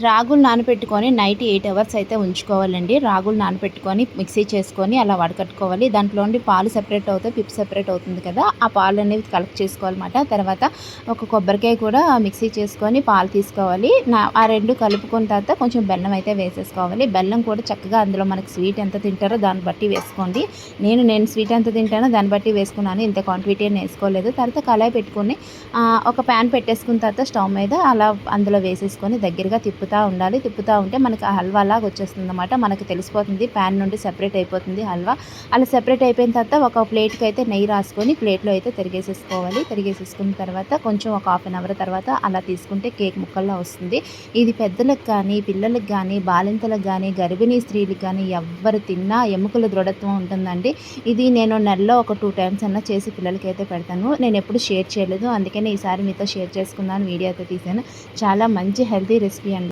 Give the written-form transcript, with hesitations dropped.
రాగులు నానబెట్టుకొని night 8 hours అయితే ఉంచుకోవాలండి. రాగులు నానబెట్టుకొని మిక్సీ చేసుకొని అలా వడకట్టుకోవాలి. దాంట్లో నుండి పాలు సెపరేట్ అవుతాయి, పిప్పి సెపరేట్ అవుతుంది కదా! ఆ పాలు అనేవి కలెక్ట్ చేసుకోవాలన్నమాట. తర్వాత ఒక కొబ్బరికాయ కూడా మిక్సీ చేసుకొని పాలు తీసుకోవాలి. ఆ 2 కలుపుకున్న తర్వాత కొంచెం బెల్లం అయితే వేసేసుకోవాలి. బెల్లం కూడా చక్కగా అందులో మనకి స్వీట్ ఎంత తింటారో దాన్ని బట్టి వేసుకోండి. నేను స్వీట్ ఎంత తింటానో దాన్ని బట్టి వేసుకున్నాను. ఇంత క్వాంటిటీ అని వేసుకోలేదు. తర్వాత కళాయి పెట్టుకొని ఒక ప్యాన్ పెట్టేసుకున్న తర్వాత స్టవ్ మీద అలా అందులో వేసేసుకొని దగ్గరగా తిప్పుతూ ఉండాలి. తిప్పుతూ ఉంటే మనకి ఆ హల్వా లాగా వచ్చేస్తుంది అనమాట. మనకు తెలిసిపోతుంది ప్యాన్ నుండి సెపరేట్ అయిపోతుంది హల్వా. అలా సెపరేట్ అయిపోయిన తర్వాత ఒక ప్లేట్కి అయితే నెయ్యి రాసుకొని ప్లేట్లో అయితే తిరిగేసేసుకోవాలి. తిరిగేసేసుకున్న తర్వాత కొంచెం ఒక హాఫ్ అన్ అవర్ తర్వాత అలా తీసుకుంటే కేక్ ముక్కల్లా వస్తుంది. ఇది పెద్దలకు కానీ పిల్లలకు కానీ బాలింతలకు కానీ గర్భిణీ స్త్రీలకు కానీ ఎవ్వరు తిన్నా ఎముకల దృఢత్వం ఉంటుందండి. ఇది నేను నెలలో ఒక 2 టైమ్స్ అన్నా చేసి పిల్లలకి అయితే పెడతాను. నేను ఎప్పుడు షేర్ చేయలేదు, అందుకని ఈసారి మీతో షేర్ చేసుకుందామని వీడియో అయితే తీశాను. చాలా మంచి హెల్తీ రెసిపీ అండి.